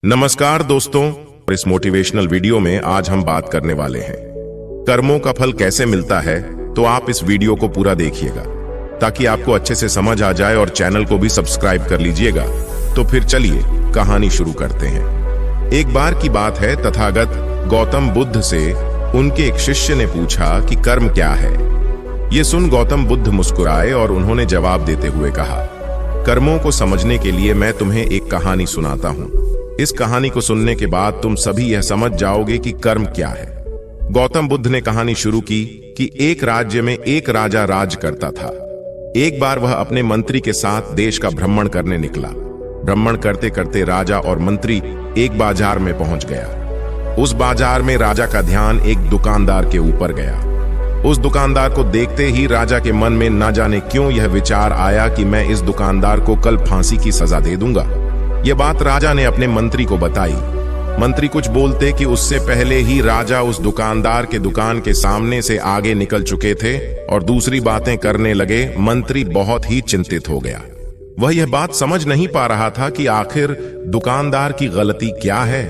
नमस्कार दोस्तों, इस मोटिवेशनल वीडियो में आज हम बात करने वाले हैं कर्मों का फल कैसे मिलता है। तो आप इस वीडियो को पूरा देखिएगा ताकि आपको अच्छे से समझ आ जाए और चैनल को भी सब्सक्राइब कर लीजिएगा। तो फिर चलिए कहानी शुरू करते हैं। एक बार की बात है, तथागत गौतम बुद्ध से उनके एक शिष्य ने पूछा कि कर्म क्या है। ये सुन गौतम बुद्ध मुस्कुराए और उन्होंने जवाब देते हुए कहा, कर्मों को समझने के लिए मैं तुम्हें एक कहानी सुनाता हूं। इस कहानी को सुनने के बाद तुम सभी यह समझ जाओगे कि कर्म क्या है। गौतम बुद्ध ने कहानी शुरू की कि एक राज्य में एक राजा राज करता था। एक बार वह अपने मंत्री के साथ देश का भ्रमण करने निकला। भ्रमण करते करते राजा और मंत्री एक बाजार में पहुंच गया। उस बाजार में राजा का ध्यान एक दुकानदार के ऊपर गया। उस दुकानदार को देखते ही राजा के मन में न जाने क्यों यह विचार आया कि मैं इस दुकानदार को कल फांसी की सजा दे दूंगा। यह बात राजा ने अपने मंत्री को बताई। मंत्री कुछ बोलते कि उससे पहले ही राजा उस दुकानदार के दुकान के सामने से आगे निकल चुके थे और दूसरी बातें करने लगे। मंत्री बहुत ही चिंतित हो गया। वह यह बात समझ नहीं पा रहा था कि आखिर दुकानदार की गलती क्या है।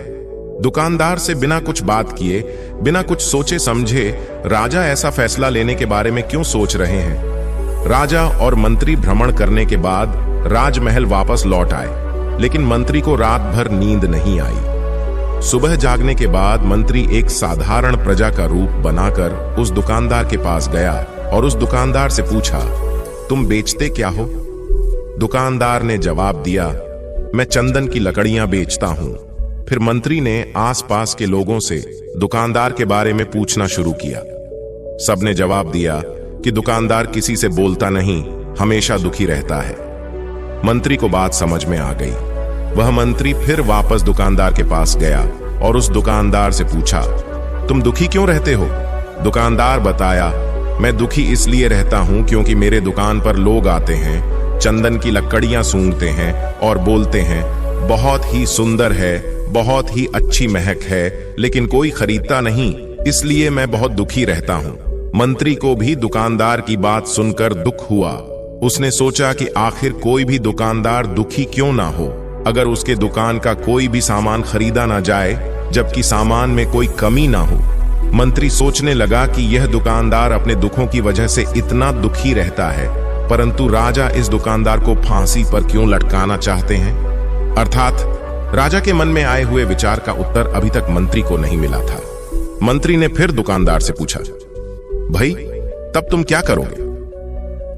दुकानदार से बिना कुछ बात किए, बिना कुछ सोचे समझे राजा ऐसा फैसला लेने के बारे में क्यों सोच रहे हैं। राजा और मंत्री भ्रमण करने के बाद राजमहल वापस लौट आए, लेकिन मंत्री को रात भर नींद नहीं आई। सुबह जागने के बाद मंत्री एक साधारण प्रजा का रूप बनाकर उस दुकानदार के पास गया और उस दुकानदार से पूछा, तुम बेचते क्या हो? दुकानदार ने जवाब दिया, मैं चंदन की लकड़ियां बेचता हूं। फिर मंत्री ने आसपास के लोगों से दुकानदार के बारे में पूछना शुरू किया। सबने जवाब दिया कि दुकानदार किसी से बोलता नहीं, हमेशा दुखी रहता है। मंत्री को बात समझ में आ गई। वह मंत्री फिर वापस दुकानदार के पास गया और उस दुकानदार से पूछा, तुम दुखी क्यों रहते हो? दुकानदार बताया, मैं दुखी इसलिए रहता हूं क्योंकि मेरे दुकान पर लोग आते हैं, चंदन की लकड़ियां सूंघते हैं और बोलते हैं, बहुत ही सुंदर है, बहुत ही अच्छी महक है, लेकिन कोई खरीदता नहीं, इसलिए मैं बहुत दुखी रहता हूं। मंत्री को भी दुकानदार की बात सुनकर दुख हुआ। उसने सोचा कि आखिर कोई भी दुकानदार दुखी क्यों ना हो अगर उसके दुकान का कोई भी सामान खरीदा ना जाए, जबकि सामान में कोई कमी ना हो। मंत्री सोचने लगा कि यह दुकानदार अपने दुखों की वजह से इतना दुखी रहता है, परंतु राजा इस दुकानदार को फांसी पर क्यों लटकाना चाहते हैं। अर्थात राजा के मन में आए हुए विचार का उत्तर अभी तक मंत्री को नहीं मिला था। मंत्री ने फिर दुकानदार से पूछा, भाई तब तुम क्या करोगे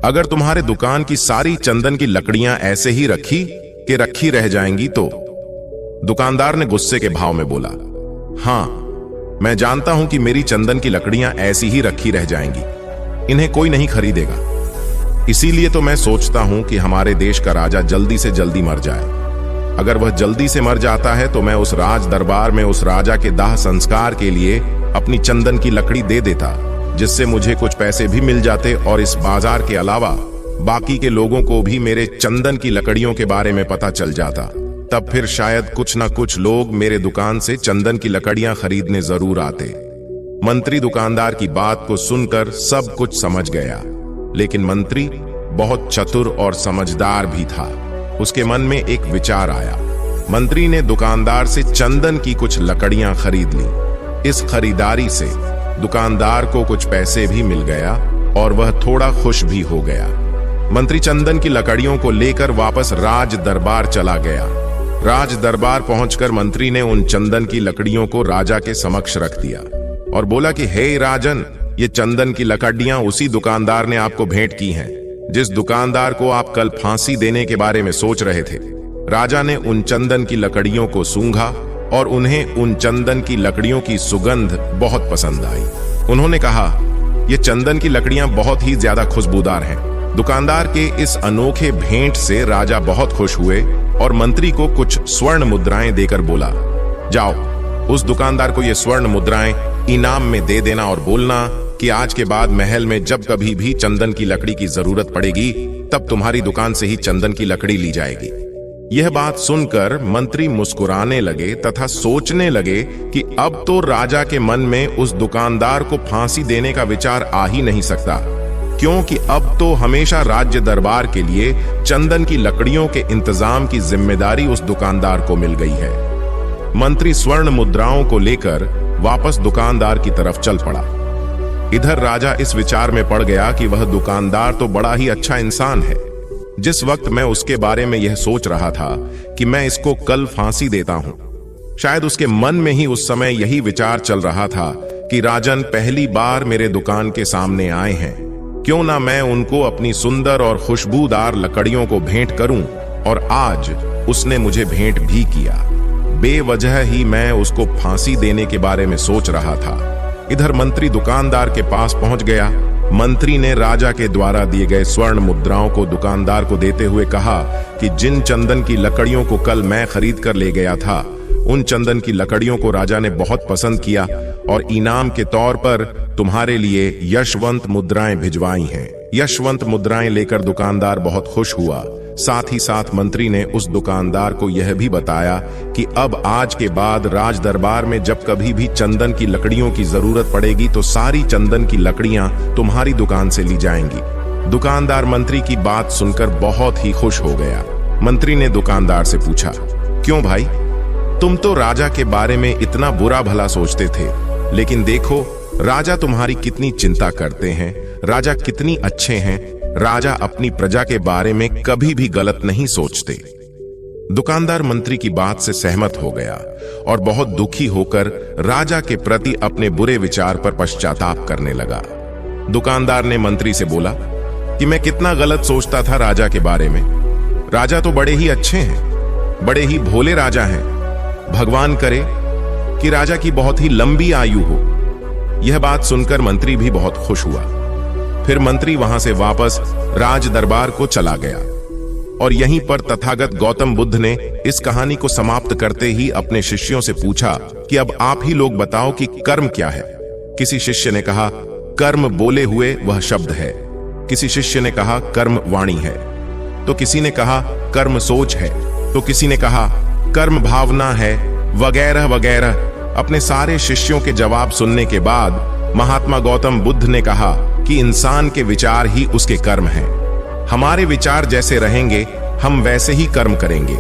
अगर तुम्हारे दुकान की सारी चंदन की लकड़ियां ऐसे ही रखी रह जाएंगी तो? दुकानदार ने गुस्से के भाव में बोला, हां, मैं जानता हूं कि मेरी चंदन की लकड़ियां ऐसी ही रखी रह जाएंगी, इन्हें कोई नहीं खरीदेगा। इसीलिए तो मैं सोचता हूं कि हमारे देश का राजा जल्दी से जल्दी मर जाए। अगर वह जल्दी से मर जाता है तो मैं उस राज दरबार में उस राजा के दाह संस्कार के लिए अपनी चंदन की लकड़ी दे देता, जिससे मुझे कुछ पैसे भी मिल जाते और इस बाजार के अलावा बाकी के लोगों को भी मेरे चंदन की लकड़ियों के बारे में पता चल जाता। तब फिर शायद कुछ ना कुछ लोग मेरे दुकान से चंदन की लकड़ियां खरीदने जरूर आते। मंत्री दुकानदार की बात को सुनकर सब कुछ समझ गया, लेकिन मंत्री बहुत चतुर और समझदार भी था। उसके मन में एक विचार आया। मंत्री ने दुकानदार से चंदन की कुछ लकड़ियां खरीद ली। इस खरीदारी से दुकानदार को कुछ पैसे भी मिल गया और वह थोड़ा खुश भी हो गया। मंत्री चंदन की लकड़ियों को लेकर वापस राज दरबार चला गया। राज दरबार पहुंचकर मंत्री ने उन चंदन की लकड़ियों को राजा के समक्ष रख दिया और बोला कि हे राजन, ये चंदन की लकड़ियां उसी दुकानदार ने आपको भेंट की हैं जिस दुकानदार को आप कल फांसी देने के बारे में सोच रहे थे। राजा ने उन चंदन की लकड़ियों को सूंघा और उन्हें उन चंदन की लकड़ियों की सुगंध बहुत पसंद आई। उन्होंने कहा, ये चंदन की लकड़ियां बहुत ही ज्यादा खुशबूदार हैं। दुकानदार के इस अनोखे भेंट से राजा बहुत खुश हुए और मंत्री को कुछ स्वर्ण मुद्राएं देकर बोला, जाओ उस दुकानदार को ये स्वर्ण मुद्राएं इनाम में दे देना और बोलना कि आज के बाद महल में जब कभी भी चंदन की लकड़ी की जरूरत पड़ेगी तब तुम्हारी दुकान से ही चंदन की लकड़ी ली जाएगी। यह बात सुनकर मंत्री मुस्कुराने लगे तथा सोचने लगे कि अब तो राजा के मन में उस दुकानदार को फांसी देने का विचार आ ही नहीं सकता, क्योंकि अब तो हमेशा राज्य दरबार के लिए चंदन की लकड़ियों के इंतजाम की जिम्मेदारी उस दुकानदार को मिल गई है। मंत्री स्वर्ण मुद्राओं को लेकर वापस दुकानदार की तरफ चल पड़ा। इधर राजा इस विचार में पड़ गया कि वह दुकानदार तो बड़ा ही अच्छा इंसान है। जिस वक्त मैं उसके बारे में यह सोच रहा था कि मैं इसको कल फांसी देता हूं, शायद उसके मन में ही उस समय यही विचार चल रहा था कि राजन पहली बार मेरे दुकान के सामने आए हैं, क्यों ना मैं उनको अपनी सुंदर और खुशबूदार लकड़ियों को भेंट करूं। और आज उसने मुझे भेंट भी किया। बेवजह ही मैं उसको फांसी देने के बारे में सोच रहा था। इधर मंत्री दुकानदार के पास पहुंच गया। मंत्री ने राजा के द्वारा दिए गए स्वर्ण मुद्राओं को दुकानदार को देते हुए कहा कि जिन चंदन की लकड़ियों को कल मैं खरीद कर ले गया था, उन चंदन की लकड़ियों को राजा ने बहुत पसंद किया और इनाम के तौर पर तुम्हारे लिए यशवंत मुद्राएं भिजवाई हैं। यशवंत मुद्राएं लेकर दुकानदार बहुत खुश हुआ। साथ ही साथ मंत्री ने उस दुकानदार को यह भी बताया कि अब आज के बाद राज दरबार में जब कभी भी चंदन की लकड़ियों की जरूरत पड़ेगी तो सारी चंदन की लकड़ियां तुम्हारी दुकान से ली जाएंगी। दुकानदार मंत्री की बात सुनकर बहुत ही खुश हो गया। मंत्री ने दुकानदार से पूछा, क्यों भाई, तुम तो राजा के बारे में इतना बुरा भला सोचते थे, लेकिन देखो राजा तुम्हारी कितनी चिंता करते हैं, राजा कितनी अच्छे हैं, राजा अपनी प्रजा के बारे में कभी भी गलत नहीं सोचते। दुकानदार मंत्री की बात से सहमत हो गया और बहुत दुखी होकर राजा के प्रति अपने बुरे विचार पर पश्चाताप करने लगा। दुकानदार ने मंत्री से बोला कि मैं कितना गलत सोचता था राजा के बारे में। राजा तो बड़े ही अच्छे हैं, बड़े ही भोले राजा हैं। भगवान करे कि राजा की बहुत ही लंबी आयु हो। यह बात सुनकर मंत्री भी बहुत खुश हुआ। फिर मंत्री वहां से वापस राज दरबार को चला गया और यहीं पर तथागत गौतम बुद्ध ने इस कहानी को समाप्त करते ही अपने शिष्यों से पूछा कि अब आप ही लोग बताओ कि कर्म क्या है। किसी शिष्य ने कहा, कर्म बोले हुए वह शब्द है। किसी शिष्य ने कहा, कर्म वाणी है। तो किसी ने कहा, कर्म सोच है। तो किसी ने कहा, कर्म भावना है, वगैरह वगैरह। अपने सारे शिष्यों के जवाब सुनने के बाद महात्मा गौतम बुद्ध ने कहा कि इंसान के विचार ही उसके कर्म हैं। हमारे विचार जैसे रहेंगे हम वैसे ही कर्म करेंगे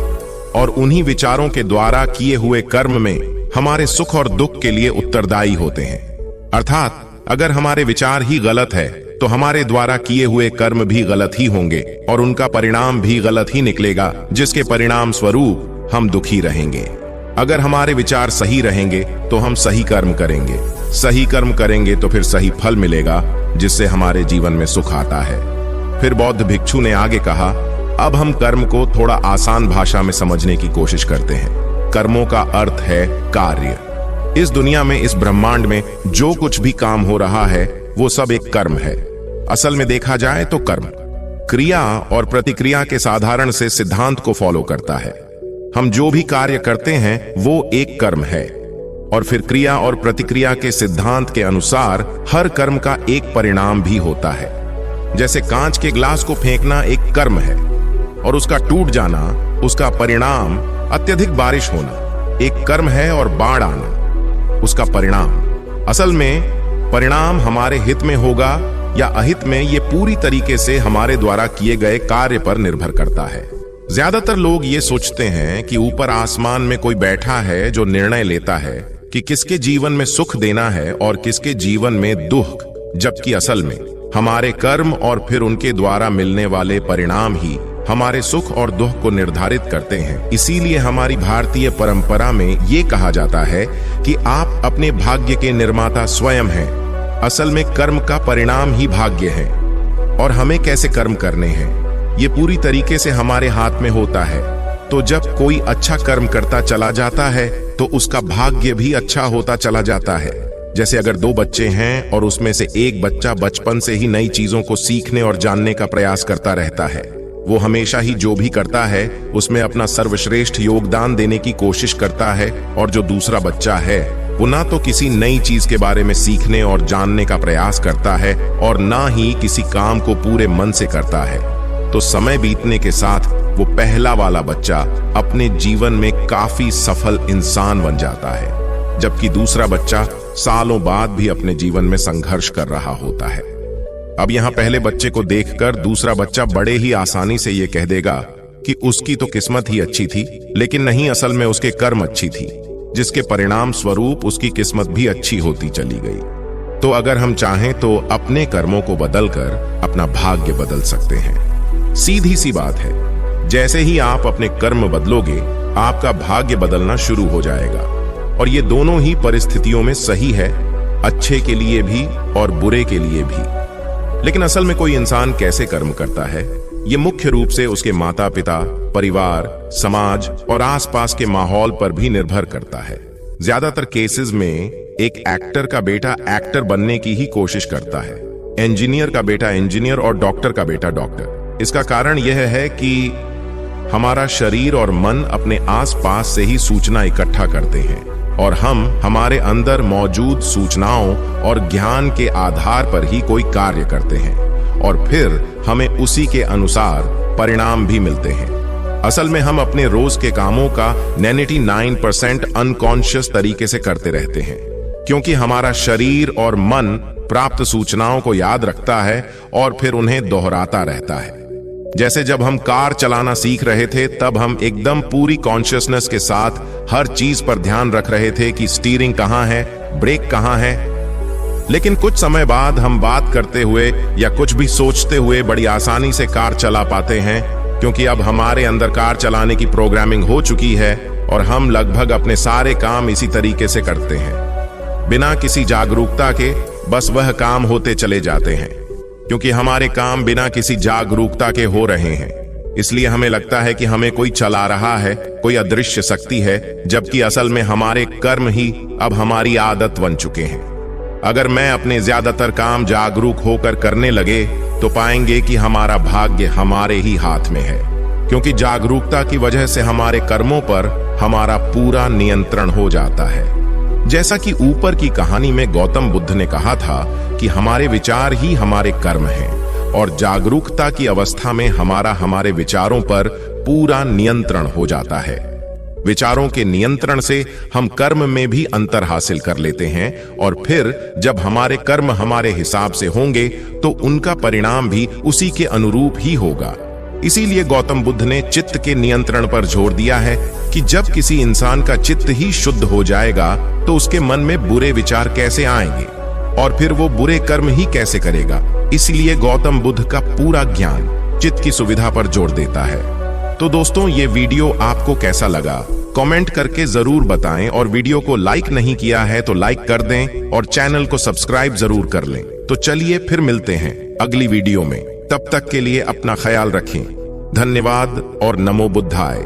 और उन्हीं विचारों के द्वारा किए हुए कर्म में हमारे सुख और दुख के लिए उत्तरदायी होते हैं। अर्थात अगर हमारे विचार ही गलत है तो हमारे द्वारा किए हुए कर्म भी गलत ही होंगे और उनका परिणाम भी गलत ही निकलेगा, जिसके परिणाम स्वरूप हम दुखी रहेंगे। अगर हमारे विचार सही रहेंगे तो हम सही कर्म करेंगे, सही कर्म करेंगे तो फिर सही फल मिलेगा, जिससे हमारे जीवन में सुख आता है। फिर बौद्ध भिक्षु ने आगे कहा, अब हम कर्म को थोड़ा आसान भाषा में समझने की कोशिश करते हैं। कर्मों का अर्थ है कार्य। इस दुनिया में, इस ब्रह्मांड में जो कुछ भी काम हो रहा है वो सब एक कर्म है। असल में देखा जाए तो कर्म क्रिया और प्रतिक्रिया के साधारण से सिद्धांत को फॉलो करता है। हम जो भी कार्य करते हैं वो एक कर्म है और फिर क्रिया और प्रतिक्रिया के सिद्धांत के अनुसार हर कर्म का एक परिणाम भी होता है। जैसे कांच के ग्लास को फेंकना एक कर्म है और उसका टूट जाना, उसका परिणाम अत्यधिक बारिश होना एक कर्म है और बाढ़ आना उसका परिणाम। असल में परिणाम हमारे हित में होगा या अहित में, ये पूरी तरीके से हमारे द्वारा किए गए कार्य पर निर्भर करता है। ज्यादातर लोग ये सोचते हैं कि ऊपर आसमान में कोई बैठा है जो निर्णय लेता है कि किसके जीवन में सुख देना है और किसके जीवन में दुख, जबकि असल में हमारे कर्म और फिर उनके द्वारा मिलने वाले परिणाम ही हमारे सुख और दुख को निर्धारित करते हैं। इसीलिए हमारी भारतीय परंपरा में ये कहा जाता है कि आप अपने भाग्य के निर्माता स्वयं हैं। असल में कर्म का परिणाम ही भाग्य है और हमें कैसे कर्म करने हैं ये पूरी तरीके से हमारे हाथ में होता है। तो जब कोई अच्छा कर्म करता चला जाता है तो उसका भाग्य भी अच्छा होता चला जाता है। जैसे अगर दो बच्चे हैं और उसमें से एक बच्चा बचपन से ही नई चीजों को सीखने और जानने का प्रयास करता रहता है, वो हमेशा ही जो भी करता है उसमें अपना सर्वश्रेष्ठ योगदान देने की कोशिश करता है, और जो दूसरा बच्चा है वो ना तो किसी नई चीज के बारे में सीखने और जानने का प्रयास करता है और ना ही किसी काम को पूरे मन से करता है। तो समय बीतने के साथ वो पहला वाला बच्चा अपने जीवन में काफी सफल इंसान बन जाता है, जबकि दूसरा बच्चा सालों बाद भी अपने जीवन में संघर्ष कर रहा होता है। अब यहाँ पहले बच्चे को देखकर दूसरा बच्चा बड़े ही आसानी से ये कह देगा कि उसकी तो किस्मत ही अच्छी थी, लेकिन नहीं, असल में उसके कर्म अच्छी थी। जिसके परिणाम स्वरूप उसकी किस्मत भी अच्छी होती चली गई। तो अगर हम चाहें तो अपने कर्मों को बदलकर अपना भाग्य बदल सकते हैं। सीधी सी बात है, जैसे ही आप अपने कर्म बदलोगे आपका भाग्य बदलना शुरू हो जाएगा। और ये दोनों ही परिस्थितियों में सही है, अच्छे के लिए भी और बुरे के लिए भी। लेकिन असल में कोई इंसान कैसे कर्म करता है, ये मुख्य रूप से उसके माता पिता, परिवार, समाज और आसपास के माहौल पर भी निर्भर करता है। ज्यादातर केसेस में एक एक्टर का बेटा एक्टर बनने की ही कोशिश करता है, इंजीनियर का बेटा इंजीनियर और डॉक्टर का बेटा डॉक्टर। इसका कारण यह है कि हमारा शरीर और मन अपने आसपास से ही सूचना इकट्ठा करते हैं और हम हमारे अंदर मौजूद सूचनाओं और ज्ञान के आधार पर ही कोई कार्य करते हैं और फिर हमें उसी के अनुसार परिणाम भी मिलते हैं। असल में हम अपने रोज के कामों का 99% अनकॉन्शियस तरीके से करते रहते हैं, क्योंकि हमारा शरीर और मन प्राप्त सूचनाओं को याद रखता है और फिर उन्हें दोहराता रहता है। जैसे जब हम कार चलाना सीख रहे थे तब हम एकदम पूरी कॉन्शियसनेस के साथ हर चीज पर ध्यान रख रहे थे कि स्टीयरिंग कहां है, ब्रेक कहां है। लेकिन कुछ समय बाद हम बात करते हुए या कुछ भी सोचते हुए बड़ी आसानी से कार चला पाते हैं, क्योंकि अब हमारे अंदर कार चलाने की प्रोग्रामिंग हो चुकी है और हम लगभग अपने सारे काम इसी तरीके से करते हैं बिना किसी जागरूकता के। बस वह काम होते चले जाते हैं क्योंकि हमारे काम बिना किसी जागरूकता के हो रहे हैं। इसलिए हमें लगता है कि हमें कोई चला रहा है, कोई अदृश्य शक्ति है, जबकि असल में हमारे कर्म ही अब हमारी आदत बन चुके हैं। अगर मैं अपने ज्यादातर काम जागरूक होकर करने लगे तो पाएंगे कि हमारा भाग्य हमारे ही हाथ में है, क्योंकि जागरूकता की वजह से हमारे कर्मों पर हमारा पूरा नियंत्रण हो जाता है। जैसा कि ऊपर की कहानी में गौतम बुद्ध ने कहा था कि हमारे विचार ही हमारे कर्म हैं और जागरूकता की अवस्था में हमारे विचारों पर पूरा नियंत्रण हो जाता है। विचारों के नियंत्रण से हम कर्म में भी अंतर हासिल कर लेते हैं और फिर जब हमारे कर्म हमारे हिसाब से होंगे तो उनका परिणाम भी उसी के अनुरूप ही होगा। इसीलिए गौतम बुद्ध ने चित्त के नियंत्रण पर जोर दिया है कि जब किसी इंसान का चित्त ही शुद्ध हो जाएगा तो उसके मन में बुरे विचार कैसे आएंगे और फिर वो बुरे कर्म ही कैसे करेगा। इसलिए गौतम बुद्ध का पूरा ज्ञान चित्त की सुविधा पर जोर देता है। तो दोस्तों, ये वीडियो आपको कैसा लगा कमेंट करके जरूर बताएं और वीडियो को लाइक नहीं किया है तो लाइक कर दें और चैनल को सब्सक्राइब जरूर कर लें। तो चलिए फिर मिलते हैं अगली वीडियो में। तब तक के लिए अपना ख्याल रखें। धन्यवाद और नमो बुद्धाय।